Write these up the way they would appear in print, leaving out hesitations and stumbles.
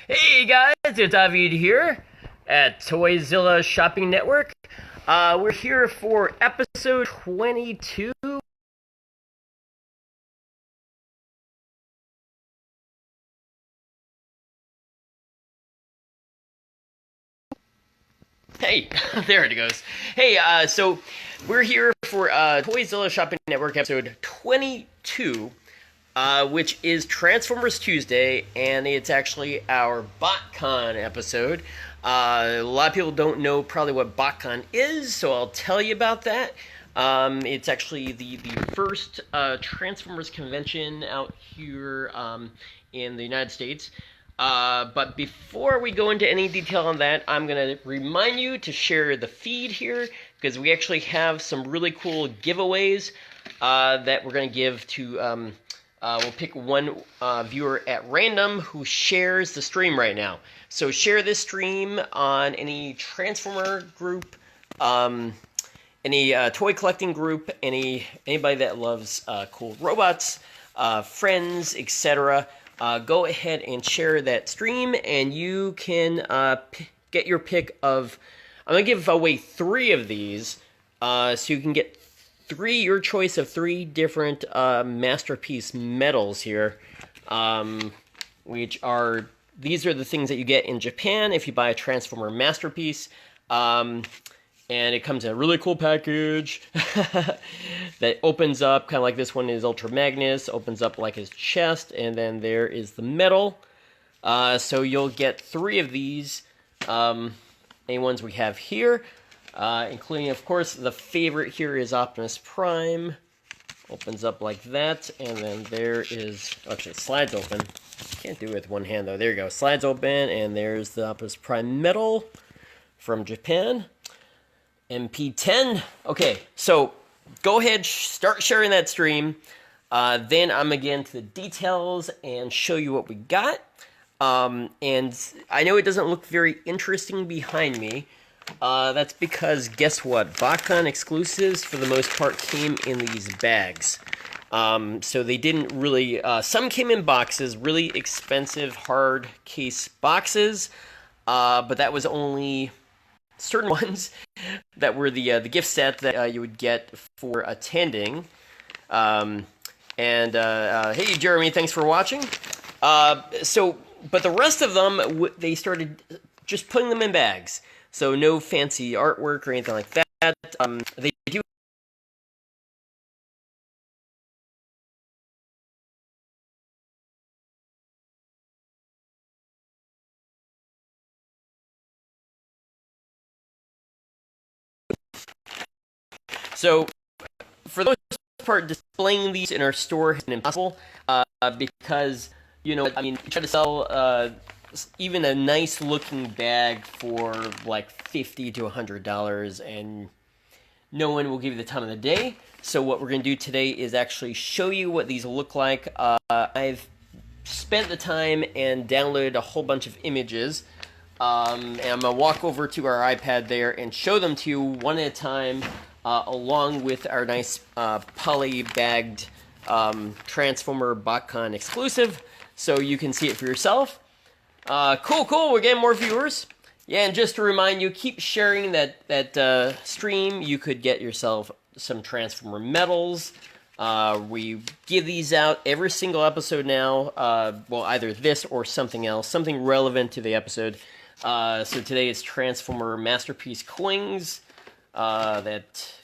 Hey guys, it's David here at ToyZilla Shopping Network. We're here for episode 22. Hey, there it goes. Hey, so we're here for ToyZilla Shopping Network episode 22. Which is Transformers Tuesday, and it's actually our BotCon episode. A lot of people don't know probably what BotCon is, so I'll tell you about that. It's actually the first Transformers convention out here in the United States. But before we go into any detail on that, I'm going to remind you to share the feed here, because we actually have some really cool giveaways that we're going to give to... we'll pick one viewer at random who shares the stream right now. So share this stream on any Transformer group, any toy collecting group, anybody that loves cool robots, friends, etc. Go ahead and share that stream, and you can get your pick of... I'm going to give away 3 of these, so you can get your choice of 3 different masterpiece medals here, these are the things that you get in Japan if you buy a Transformer masterpiece, and it comes in a really cool package that opens up kind of like this one is Ultra Magnus, opens up like his chest, and then there is the medal. So you'll get 3 of these, any ones we have here. Including, of course, the favorite here is Optimus Prime. Opens up like that, and then there is... Actually, it slides open. Can't do it with one hand, though. There you go. Slides open, and there's the Optimus Prime medal from Japan. MP10. Okay, so go ahead, start sharing that stream. Then I'm going to get into the details and show you what we got. And I know it doesn't look very interesting behind me. That's because, guess what? BotCon exclusives, for the most part, came in these bags. So they didn't really... some came in boxes, really expensive hard case boxes, but that was only certain ones that were the gift set that you would get for attending. Hey, Jeremy, thanks for watching. But the rest of them, they started just putting them in bags. So no fancy artwork or anything like that. They do. So for the most part, displaying these in our store has been impossible because, you know, I mean, we try to sell even a nice looking bag for like $50 to $100, and no one will give you the time of the day. So what we're going to do today is actually show you what these look like. I've spent the time and downloaded a whole bunch of images, and I'm going to walk over to our iPad there and show them to you one at a time, along with our nice poly-bagged Transformer BotCon exclusive, so you can see it for yourself. Cool, we're getting more viewers. Yeah, and just to remind you, keep sharing that stream. You could get yourself some Transformer medals. We give these out every single episode now. Well, either this or something else, something relevant to the episode. So today it's Transformer Masterpiece Coins. That's...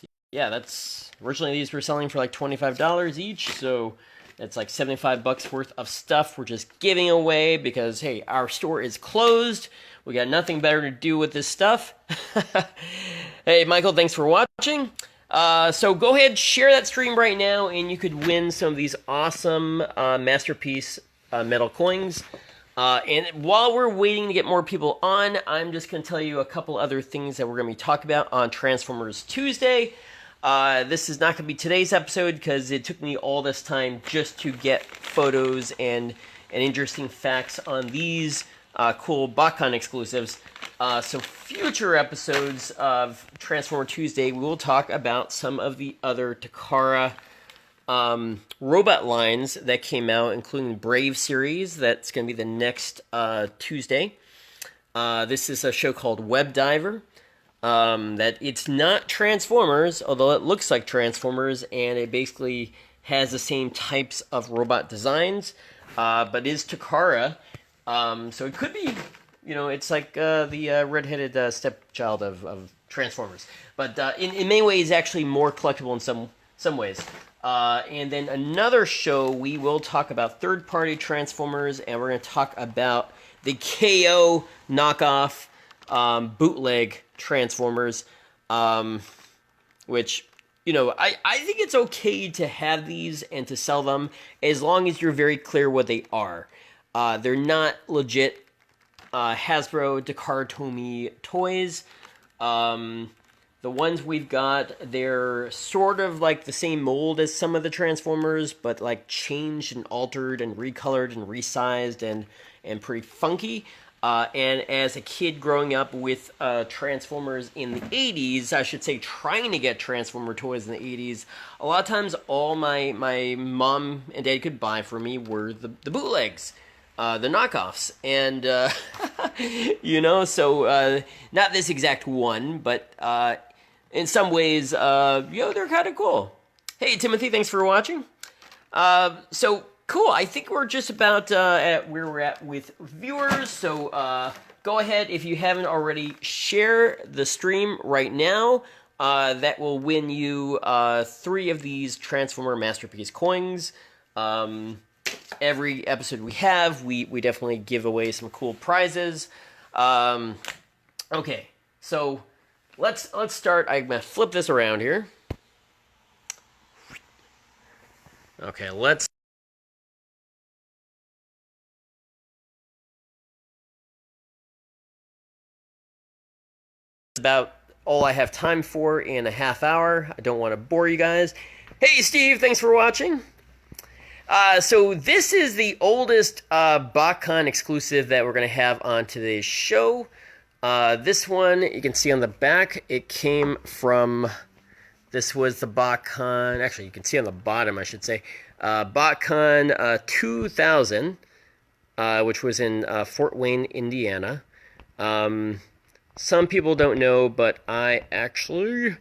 Originally these were selling for like $25 each, so... It's like $75 worth of stuff we're just giving away because, hey, our store is closed. We got nothing better to do with this stuff. Hey, Michael, thanks for watching. So go ahead, share that stream right now, and you could win some of these awesome Masterpiece metal coins. And while we're waiting to get more people on, I'm just going to tell you a couple other things that we're going to be talking about on Transformers Tuesday. This is not going to be today's episode because it took me all this time just to get photos and interesting facts on these cool BotCon exclusives. So future episodes of Transformer Tuesday, we will talk about some of the other Takara robot lines that came out, including Brave series. That's going to be the next Tuesday. This is a show called Web Diver. That it's not Transformers, although it looks like Transformers, and it basically has the same types of robot designs, but is Takara. So it could be, it's like the redheaded stepchild of Transformers. But in many ways, actually more collectible in some ways. And then another show, we will talk about third-party Transformers, and we're going to talk about the KO knockoff bootleg Transformers, which, I think it's okay to have these and to sell them as long as you're very clear what they are. They're not legit Hasbro, Takara Tomy toys. The ones we've got, they're sort of like the same mold as some of the Transformers, but like changed and altered and recolored and resized and pretty funky. And as a kid growing up with Transformers in the 80s, I should say trying to get Transformer toys in the 80s, a lot of times all my mom and dad could buy for me were the bootlegs. The knockoffs, and so not this exact one, but in some ways, they're kind of cool. Hey, Timothy, thanks for watching. So cool. I think we're just about at where we're at with viewers. So go ahead, if you haven't already, share the stream right now. That will win you 3 of these Transformer Masterpiece coins. Every episode we have, we definitely give away some cool prizes. Okay, so let's start. I'm gonna flip this around here. Okay, let's. About all I have time for in a half hour. I don't want to bore you guys. Hey, Steve, thanks for watching. So this is the oldest BotCon exclusive that we're going to have on today's show. This one, you can see on the back, it came from, this was the BotCon, actually you can see on the bottom, I should say, BotCon 2000, which was in Fort Wayne, Indiana. Some people don't know, but I actually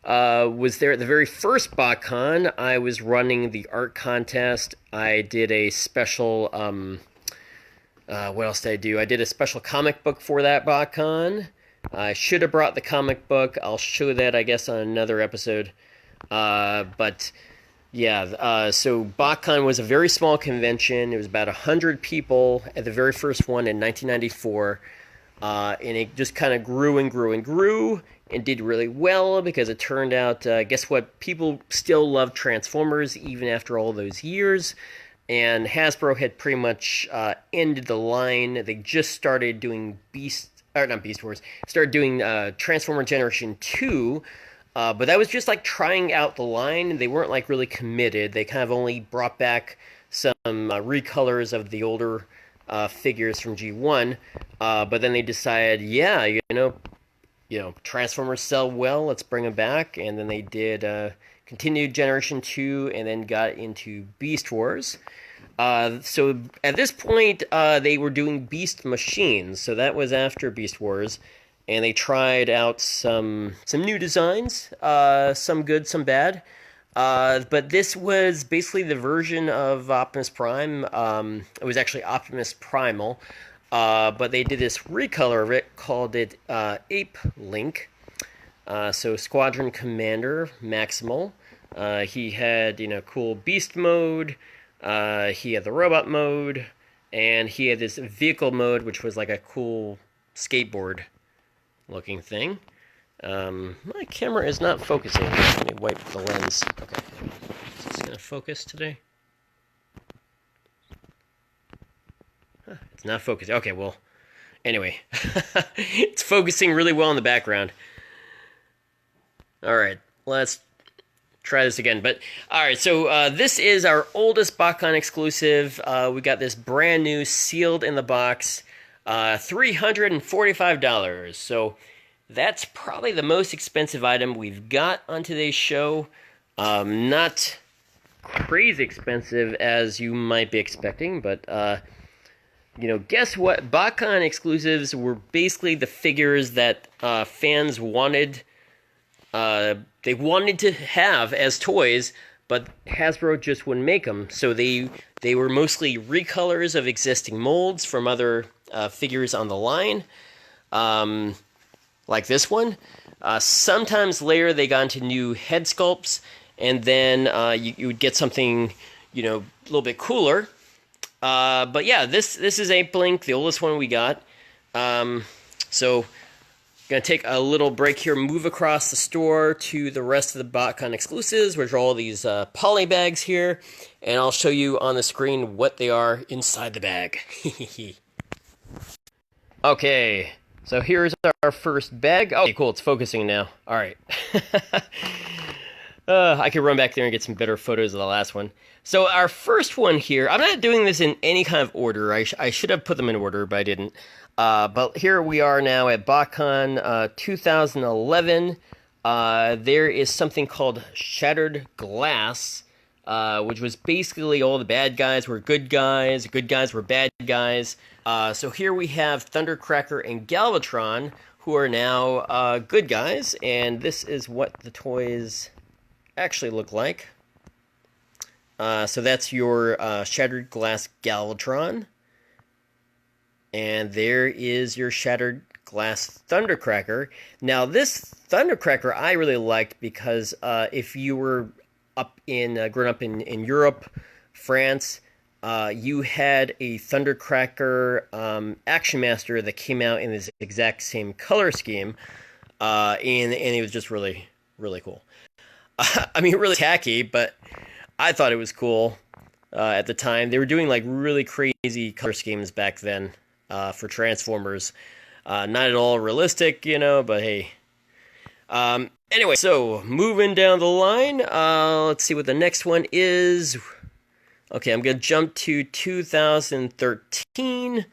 was there at the very first BotCon. I was running the art contest. I did a special, what else did I do? I did a special comic book for that BotCon. I should have brought the comic book. I'll show that, I guess, on another episode. But yeah, so BotCon was a very small convention. It was about 100 people at the very first one in 1994. And it just kind of grew and grew and grew and did really well because it turned out, guess what? People still love Transformers even after all those years. And Hasbro had pretty much ended the line. They just started doing started doing Transformer Generation 2. But that was just like trying out the line. They weren't like really committed. They kind of only brought back some recolors of the older figures from G1, but then they decided, yeah, Transformers sell well, let's bring them back, and then they did continued Generation 2, and then got into Beast Wars. So at this point, they were doing Beast Machines, so that was after Beast Wars, and they tried out some new designs, some good, some bad. But this was basically the version of Optimus Prime. It was actually Optimus Primal, but they did this recolor of it, called it Ape Link. So Squadron Commander Maximal. He had cool Beast mode. He had the robot mode, and he had this vehicle mode, which was like a cool skateboard-looking thing. My camera is not focusing. Let me wipe the lens. Okay. Is this going to focus today? It's not focusing. Okay, well, anyway. It's focusing really well in the background. Alright, let's try this again. But, alright, so this is our oldest BotCon exclusive. We got this brand new, sealed in the box. $345. So that's probably the most expensive item we've got on today's show. Not crazy expensive as you might be expecting, but you know, guess what? BotCon exclusives were basically the figures that fans wanted. They wanted to have as toys, but Hasbro just wouldn't make them. So they were mostly recolors of existing molds from other figures on the line, like this one. Sometimes later they got into new head sculpts, and then you would get something, you know, a little bit cooler. But yeah, this is Ape Blink, the oldest one we got. So gonna take a little break here, move across the store to the rest of the BotCon exclusives, which are all these poly bags here, and I'll show you on the screen what they are inside the bag. Okay, so here's our first bag. Oh, okay, cool, it's focusing now. All right. I could run back there and get some better photos of the last one. So our first one here, I'm not doing this in any kind of order. I should have put them in order, but I didn't. But here we are now at BotCon 2011. There is something called Shattered Glass, which was basically all the bad guys were good guys were bad guys. So here we have Thundercracker and Galvatron, who are now good guys, and this is what the toys actually look like. So that's your Shattered Glass Galvatron. And there is your Shattered Glass Thundercracker. Now, this Thundercracker I really liked because if you were grown up in Europe, France, you had a Thundercracker Action Master that came out in this exact same color scheme, and it was just really, really cool. I mean, really tacky, but I thought it was cool at the time. They were doing like really crazy color schemes back then. For Transformers. Not at all realistic, you know, but hey. Anyway, so moving down the line, let's see what the next one is. Okay, I'm going to jump to 2013.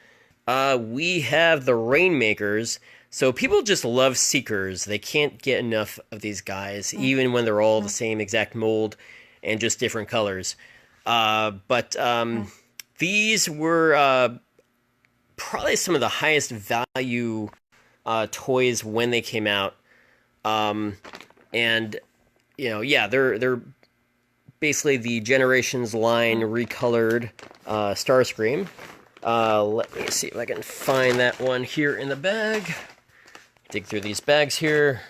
We have the Rainmakers. So people just love Seekers. They can't get enough of these guys, even when they're all the same exact mold and just different colors. But these were probably some of the highest value toys when they came out, and you know, yeah, they're basically the Generations line recolored Starscream. Let me see if I can find that one here in the bag. Dig through these bags here.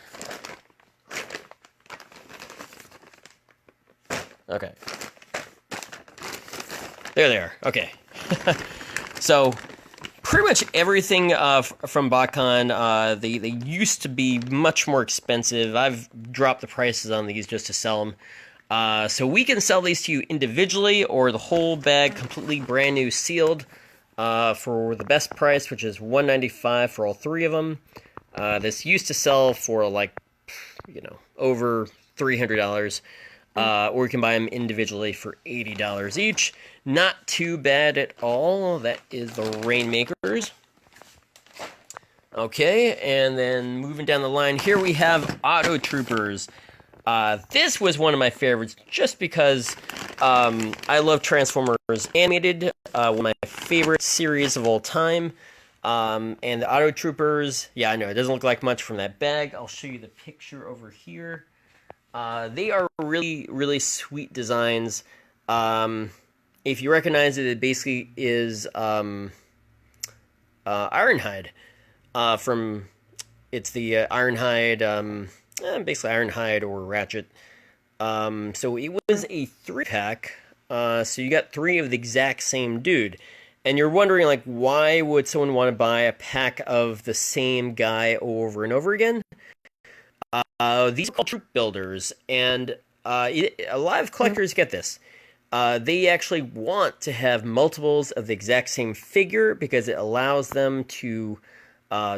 Okay, there they are. Okay, so. Pretty much everything from BotCon, they used to be much more expensive. I've dropped the prices on these just to sell them. So we can sell these to you individually or the whole bag completely brand new sealed for the best price, which is $195 for all three of them. This used to sell for like, you know, over $300. Or you can buy them individually for $80 each. Not too bad at all. That is the Rainmakers. Okay, and then moving down the line, here we have Auto Troopers. This was one of my favorites just because I love Transformers Animated, one of my favorite series of all time. And the Auto Troopers, yeah, I know, it doesn't look like much from that bag. I'll show you the picture over here. They are really, really sweet designs. If you recognize it, it basically is Ironhide. It's the Ironhide, basically Ironhide or Ratchet. So it was a 3-pack. So you got 3 of the exact same dude. And you're wondering, like, why would someone want to buy a pack of the same guy over and over again? These are called troop builders, and a lot of collectors get this. They actually want to have multiples of the exact same figure because it allows them to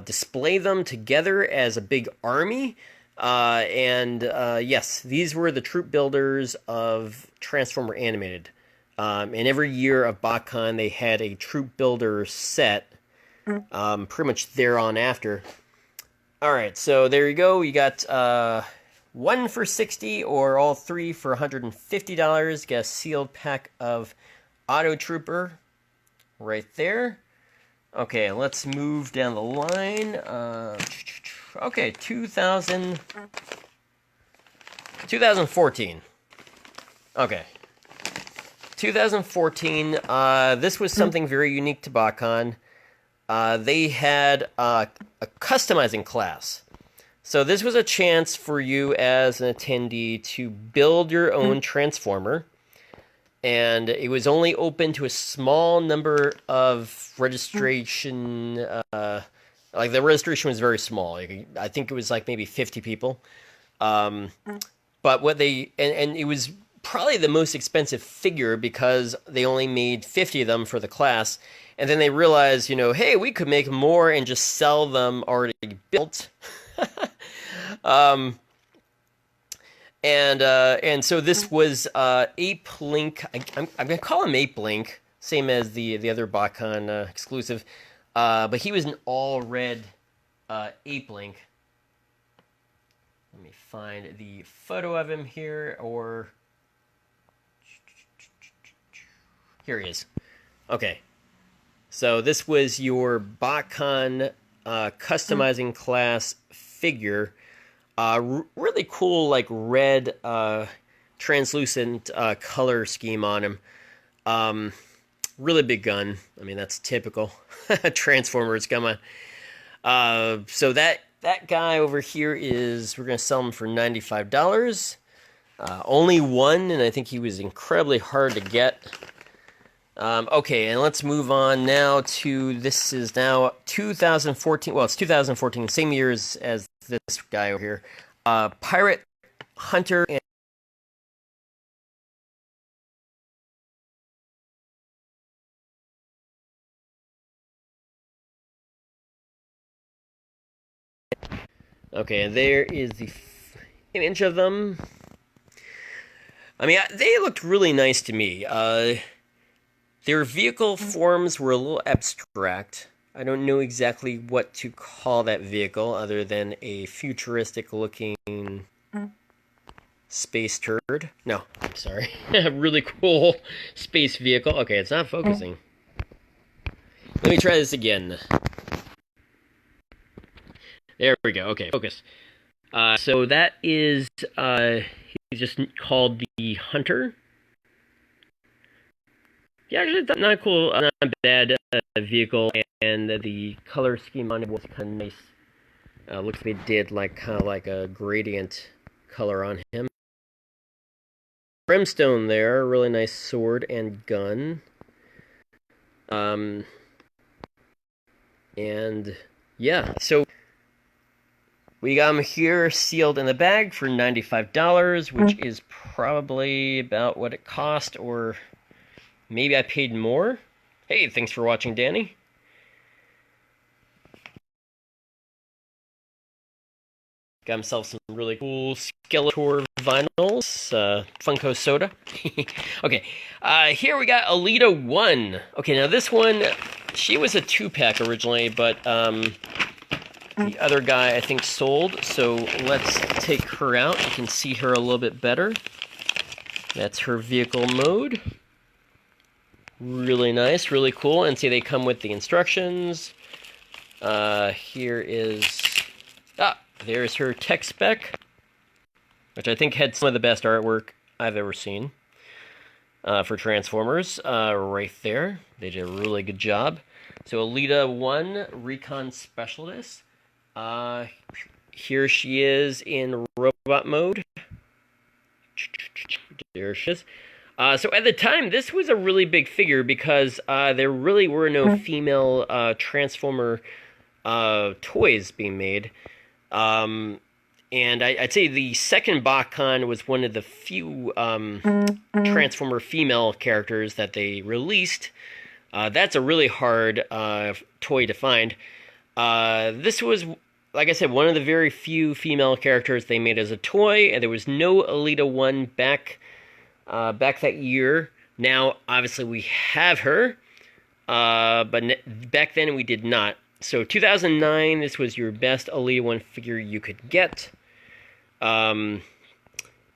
display them together as a big army. Yes, these were the troop builders of Transformer Animated. And every year of BotCon, they had a troop builder set, pretty much there on after. Alright, so there you go. You got 1 for $60 or all 3 for $150. Get a sealed pack of Auto Trooper right there. Okay, let's move down the line. Okay, 2014. Okay. 2014, this was something very unique to BotCon. They had a customizing class. So this was a chance for you as an attendee to build your own Transformer. And it was only open to a small number of registration. Like the registration was very small. I think it was like maybe 50 people. But what they and it was probably the most expensive figure because they only made 50 of them for the class. And then they realized, hey, we could make more and just sell them already built. And so this was Ape Link. I'm gonna call him Ape Link, same as the other BotCon exclusive, but he was an all red Ape Link. Let me find the photo of him here, or here he is. Okay, so this was your BotCon customizing class figure. Really cool, like red, translucent color scheme on him. Really big gun. I mean, that's typical. Transformers, come on. So that guy over here we're going to sell him for $95. Only one, and I think he was incredibly hard to get. Okay, and let's move on now to, this is now 2014. Well, it's 2014, same year as this guy over here. Pirate Hunter and okay, and there is the image of them. I mean, they looked really nice to me. Their vehicle forms were a little abstract. I don't know exactly what to call that vehicle other than a futuristic-looking space turd. No, sorry. Really cool space vehicle. Okay, it's not focusing. Let me try this again. There we go. Okay, focus. So that is, he's just called the Hunter. Yeah, actually, not cool, not bad vehicle, and the color scheme on it was kind of nice. Looks like they did kind of like a gradient color on him. Brimstone there, really nice sword and gun. And yeah, so we got him here sealed in the bag for $95, which is probably about what it cost, or maybe I paid more. Hey, thanks for watching, Danny. Got himself some really cool Skeletor vinyls, Funko Soda. Okay, here we got Alita 1. Okay, now this one, she was a 2-pack originally, but the other guy I think sold, so let's take her out. You can see her a little bit better. That's her vehicle mode. Really nice, really cool, and see they come with the instructions. Here is, there's her tech spec, which I think had some of the best artwork I've ever seen for Transformers, right there. They did a really good job. So Alita 1, Recon Specialist. Here she is in robot mode. There she is. So at the time, this was a really big figure because there really were no female Transformer toys being made. And I'd say the second BotCon was one of the few Transformer female characters that they released. That's a really hard toy to find. This was, like I said, one of the very few female characters they made as a toy, and there was no Alita 1 back that year. Now, obviously, we have her, but back then we did not. So 2009, this was your best Alita 1 figure you could get.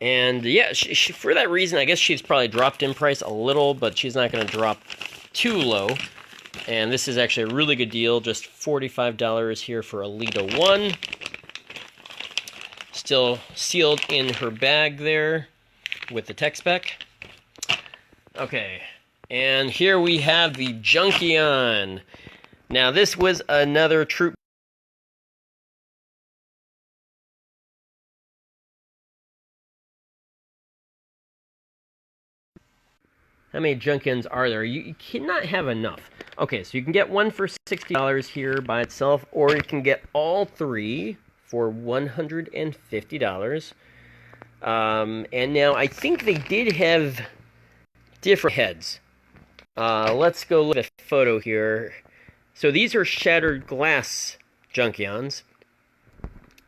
And yeah, she, for that reason, I guess she's probably dropped in price a little, but she's not going to drop too low. And this is actually a really good deal, just $45 here for Alita 1. Still sealed in her bag there with the tech spec. Okay, and here we have the Junkion. Now this was another troop. How many Junkions are there? You cannot have enough. Okay, so you can get one for $60 here by itself, or you can get all three for $150. And now I think they did have different heads. Let's go look at a photo here. So these are shattered glass Junkions,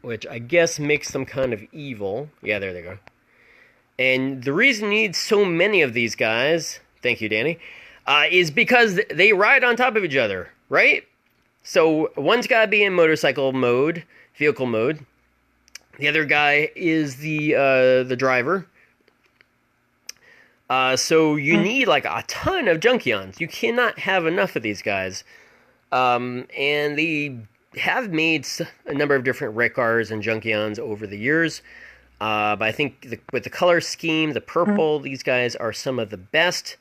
which I guess makes them kind of evil. Yeah, there they go. And the reason you need so many of these guys, thank you, Danny, is because they ride on top of each other, right? So one's got to be in motorcycle mode, vehicle mode. The other guy is the driver. So you need like a ton of Junkions. You cannot have enough of these guys. And they have made a number of different wreck cars and Junkions over the years. But I think with the color scheme, the purple, these guys are some of the best.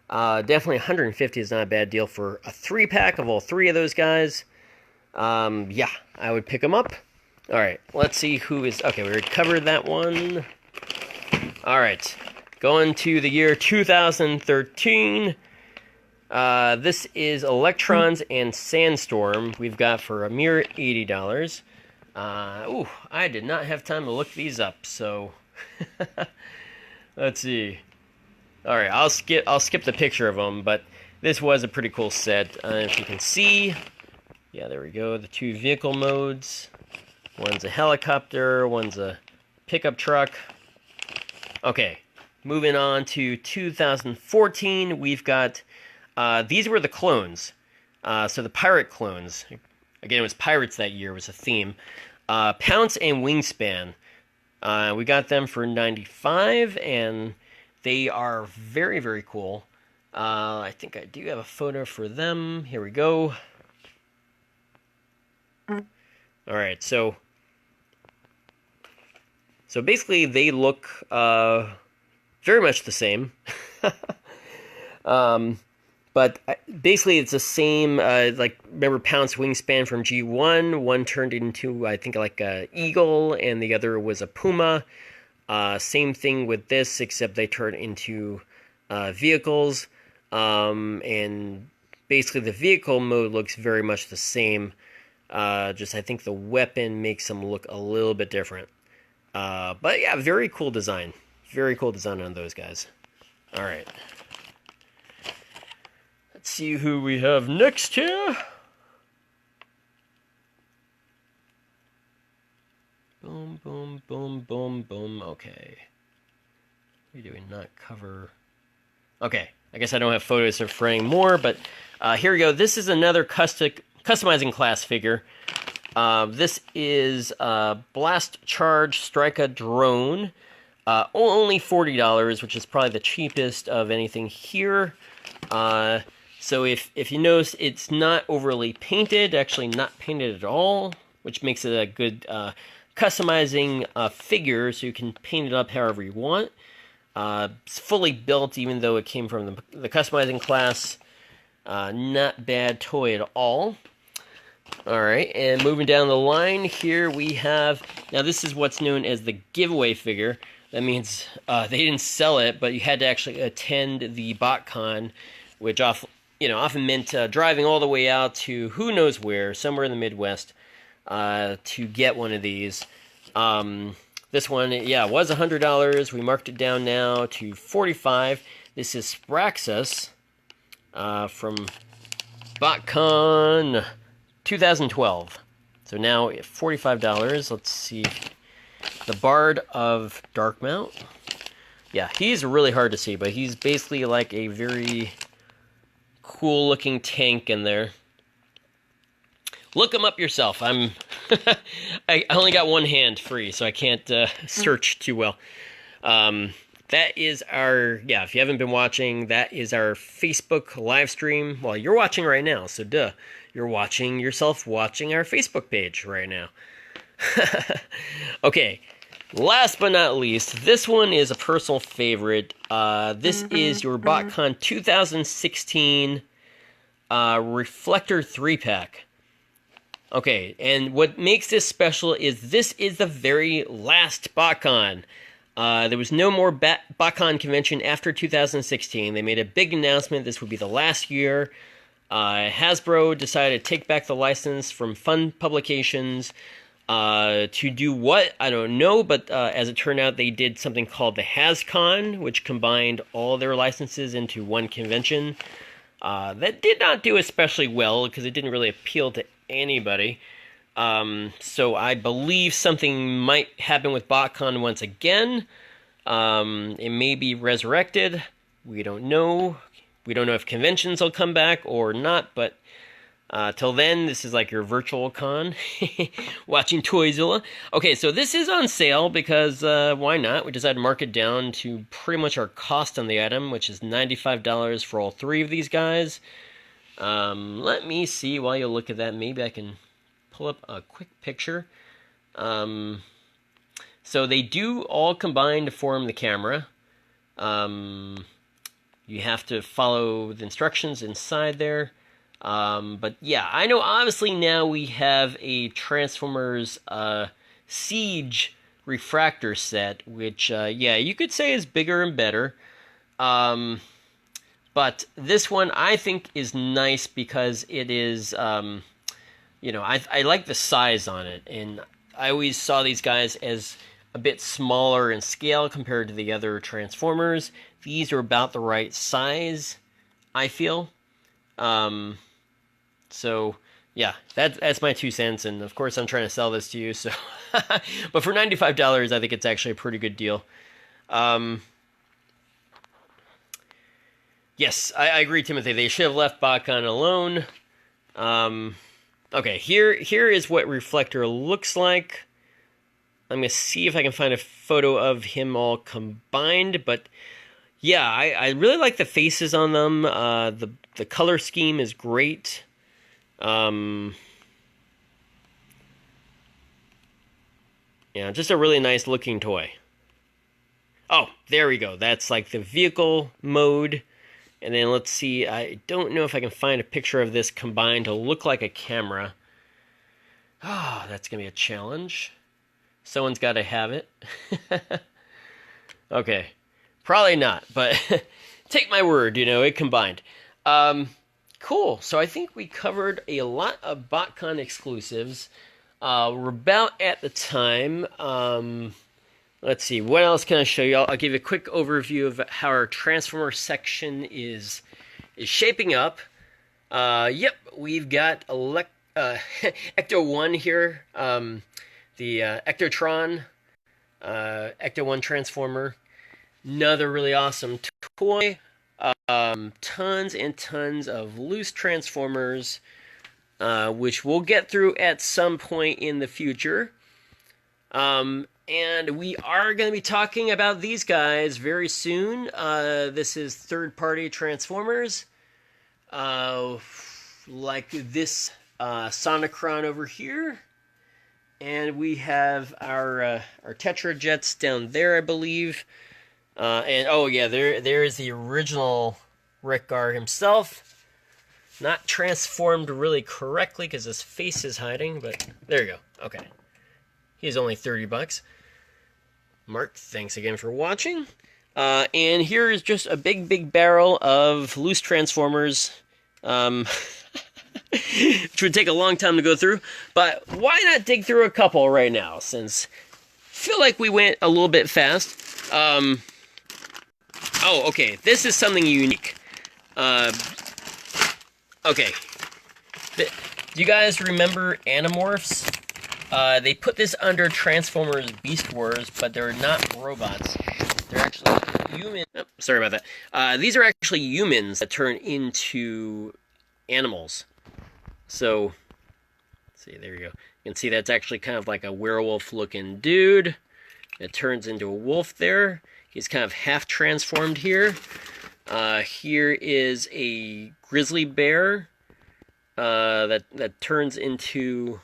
Definitely 150 is not a bad deal for a 3-pack of all three of those guys. Yeah, I would pick them up. All right, let's see who is... Okay, we already covered that one. All right, going to the year 2013. This is Electrons and Sandstorm. We've got for a mere $80. Ooh, I did not have time to look these up, so let's see. All right, I'll skip the picture of them, but this was a pretty cool set. If you can see, yeah, there we go. The two vehicle modes. One's a helicopter. One's a pickup truck. Okay, moving on to 2014. We've got these were the clones. So the pirate clones. Again, it was pirates that year. Was a theme. Pounce and Wingspan. We got them for $95, and they are very, very cool. I think I do have a photo for them. Here we go. All right, so basically they look very much the same. But basically, it's the same, like, remember Pounce Wingspan from G1? One turned into, I think, like a eagle, and the other was a puma. Same thing with this, except they turn into vehicles. And basically, the vehicle mode looks very much the same. Just, I think the weapon makes them look a little bit different. But, yeah, very cool design. Very cool design on those guys. All right. See who we have next here. Boom, boom, boom, boom, boom. Okay. What do we not cover? Okay, I guess I don't have photos of Fraying more, but here we go. This is another customizing class figure. This is Blast Charge Strika Drone. Only $40, which is probably the cheapest of anything here. So if you notice, it's not overly painted, actually not painted at all, which makes it a good customizing figure, so you can paint it up however you want. It's fully built, even though it came from the customizing class. Not bad toy at all. Alright, and moving down the line, here we have... Now this is what's known as the giveaway figure. That means they didn't sell it, but you had to actually attend the BotCon, which often meant driving all the way out to who knows where, somewhere in the Midwest, to get one of these. This one, yeah, was $100. We marked it down now to $45. This is Spraxus from BotCon 2012. So now $45. Let's see. The Bard of Darkmount. Yeah, he's really hard to see, but he's basically like a very cool looking tank in there. Look him up yourself. I'm I only got one hand free, so I can't search too well. That is our, yeah, if you haven't been watching, that is our Facebook live stream. Well, you're watching right now, so duh. You're watching yourself watching our Facebook page right now. Okay, last but not least, this one is a personal favorite. This is your BotCon 2016 Reflector 3-pack. Okay, and what makes this special is this is the very last BotCon. There was no more BotCon convention after 2016. They made a big announcement this would be the last year. Hasbro decided to take back the license from Fun Publications to do what? I don't know, but as it turned out, they did something called the HasCon, which combined all their licenses into one convention. That did not do especially well because it didn't really appeal to anybody. So I believe something might happen with BotCon once again. It may be resurrected. We don't know. We don't know if conventions will come back or not, but till then, this is like your virtual con. Watching ToyZilla. Okay, so this is on sale because why not? We decided to mark it down to pretty much our cost on the item, which is $95 for all three of these guys. Let me see while you look at that. Maybe I can pull up a quick picture. So they do all combine to form the camera. You have to follow the instructions inside there. But yeah, I know obviously now we have a Transformers Siege refractor set, which, yeah, you could say is bigger and better. But this one I think is nice because it is, you know, I like the size on it. And I always saw these guys as a bit smaller in scale compared to the other Transformers. These are about the right size, I feel. So, yeah, that's my 2 cents, and of course I'm trying to sell this to you, so... But for $95, I think it's actually a pretty good deal. Yes, I agree, Timothy. They should have left BotCon alone. Okay, here is what Reflector looks like. I'm going to see if I can find a photo of him all combined, but... yeah, I really like the faces on them. The color scheme is great. Yeah, just a really nice looking toy. Oh, there we go. That's like the vehicle mode. And then let's see. I don't know if I can find a picture of this combined to look like a camera. Oh, that's going to be a challenge. Someone's got to have it. Okay. Probably not, but take my word, you know, it combined. Cool. So I think we covered a lot of BotCon exclusives. We're about at the time. Let's see, what else can I show you? I'll give you a quick overview of how our Transformer section is shaping up. Yep, we've got Ecto-1 here, the Ectotron, Ecto-1 Transformer. Another really awesome toy. Tons and tons of loose Transformers, which we'll get through at some point in the future. And we are going to be talking about these guys very soon. This is third-party Transformers. Like this Sonicron over here. And we have our Tetra Jets down there, I believe. And oh yeah, there is the original Wreck-Gar himself. Not transformed really correctly because his face is hiding, but there you go. Okay. He's only $30. Mark, thanks again for watching. And here is just a big barrel of loose Transformers. Which would take a long time to go through. But why not dig through a couple right now, since I feel like we went a little bit fast. Oh, okay. This is something unique. Okay. Do you guys remember Animorphs? They put this under Transformers Beast Wars, but they're not robots. They're actually human. Oh, sorry about that. These are actually humans that turn into animals. So, let's see, there you go. You can see that's actually kind of like a werewolf-looking dude. It turns into a wolf there. He's kind of half transformed here. Here is a grizzly bear that turns into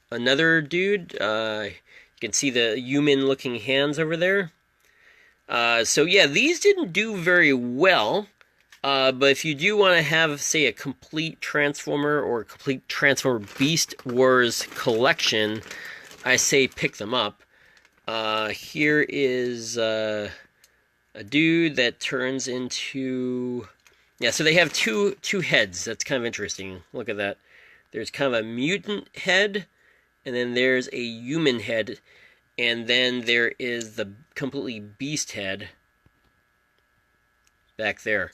another dude. You can see the human-looking hands over there. So yeah, these didn't do very well. But if you do want to have, say, a complete Transformer or a complete Transformer Beast Wars collection, I say pick them up. Here is a dude that turns into... Yeah, so they have two heads. That's kind of interesting. Look at that. There's kind of a mutant head, and then there's a human head, and then there is the completely beast head back there.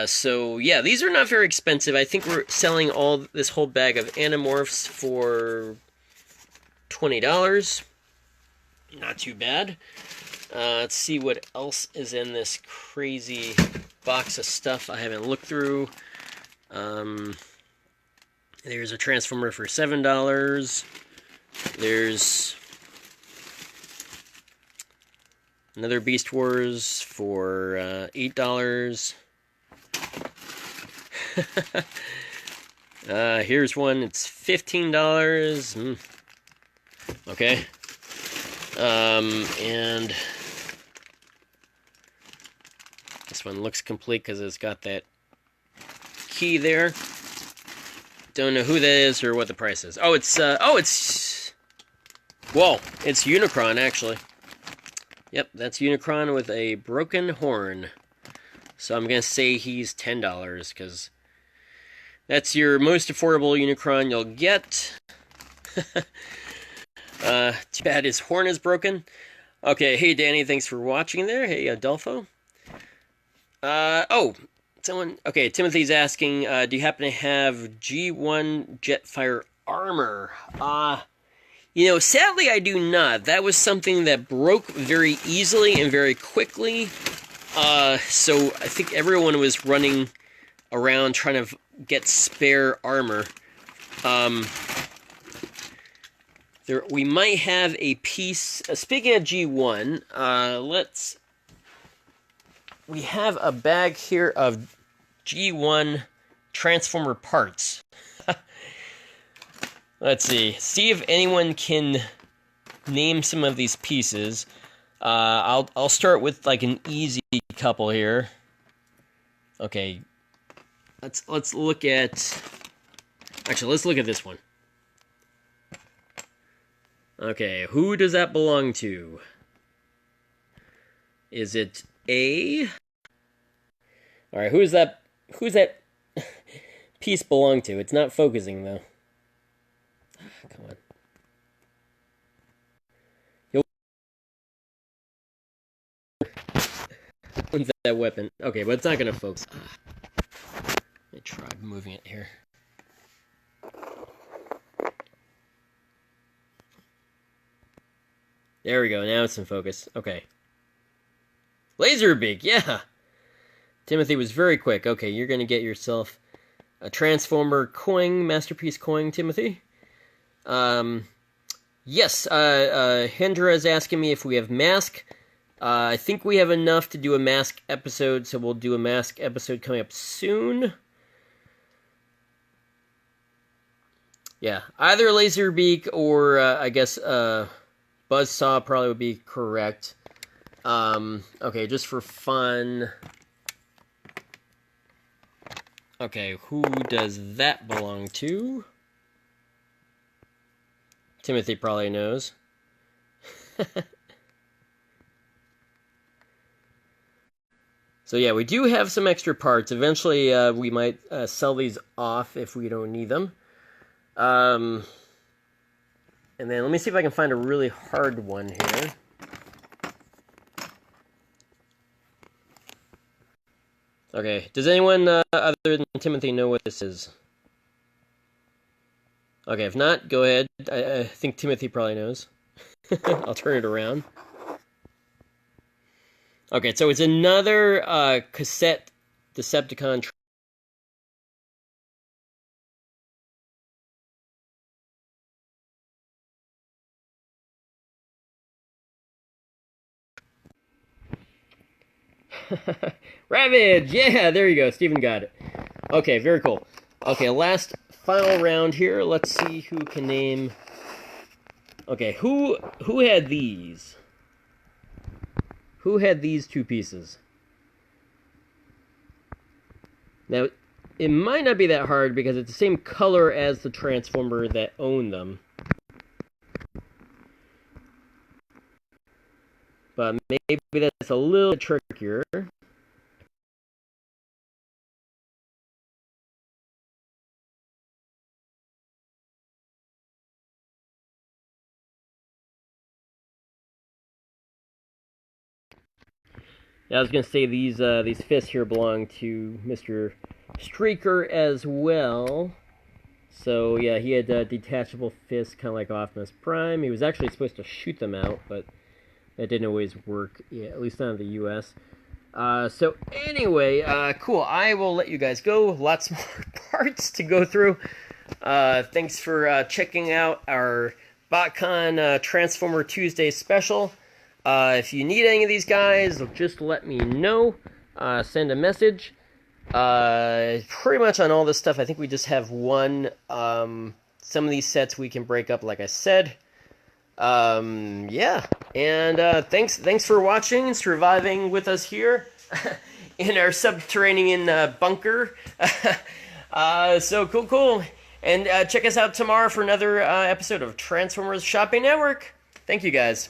So yeah, these are not very expensive. I think we're selling this whole bag of Animorphs for $20. Not too bad. Let's see what else is in this crazy box of stuff I haven't looked through. There's a Transformer for $7. There's another Beast Wars for $8. Here's one, it's $15. Okay. And this one looks complete because it's got that key there. Don't know who that is or what the price is. Oh, it's whoa, it's Unicron, actually. Yep, that's Unicron with a broken horn. So I'm gonna say he's $10 because that's your most affordable Unicron you'll get. Too bad his horn is broken. Okay, hey Danny, thanks for watching there. Hey Adolfo. Okay, Timothy's asking, do you happen to have G1 Jetfire armor? You know, sadly I do not. That was something that broke very easily and very quickly. So I think everyone was running around trying to get spare armor. We might have a piece. Speaking of G1, we have a bag here of G1 Transformer parts. Let's see if anyone can name some of these pieces. I'll start with like an easy couple here. Okay, let's look at. Actually, let's look at this one. Okay, who does that belong to? Is it A? All right, who's that piece belong to? It's not focusing though. Come on. When's that weapon? Okay, but it's not gonna focus. Let me try moving it here. There we go, now it's in focus. Okay. Laserbeak, yeah! Timothy was very quick. Okay, you're gonna get yourself a Transformer coin, Masterpiece coin, Timothy. Yes, Hendra is asking me if we have mask. I think we have enough to do a mask episode, so we'll do a mask episode coming up soon. Yeah, either Laserbeak or, I guess, Buzzsaw probably would be correct. Okay, just for fun. Okay, who does that belong to? Timothy probably knows. So yeah, we do have some extra parts. Eventually, we might sell these off if we don't need them. And then let me see if I can find a really hard one here. Okay, does anyone other than Timothy know what this is? Okay, if not, go ahead. I think Timothy probably knows. I'll turn it around. Okay, so it's another cassette Decepticon. Ravage! Yeah, there you go. Steven got it. Okay, very cool. Okay, last final round here. Let's see who can name... Okay, who had these? Who had these two pieces? Now, it might not be that hard because it's the same color as the Transformer that owned them. But maybe that's a little trickier. I was gonna say these fists here belong to Mr. Streaker as well. So yeah, he had detachable fists, kind of like Optimus Prime. He was actually supposed to shoot them out, but that didn't always work. Yeah, at least not in the U.S. So anyway, cool. I will let you guys go. Lots more parts to go through. Thanks for checking out our BotCon Transformer Tuesday special. If you need any of these guys, just let me know. Send a message. Pretty much on all this stuff, I think we just have one. Some of these sets we can break up, like I said. Yeah. And thanks for watching and surviving with us here in our subterranean bunker. So cool. And check us out tomorrow for another episode of Transformers Shopping Network. Thank you, guys.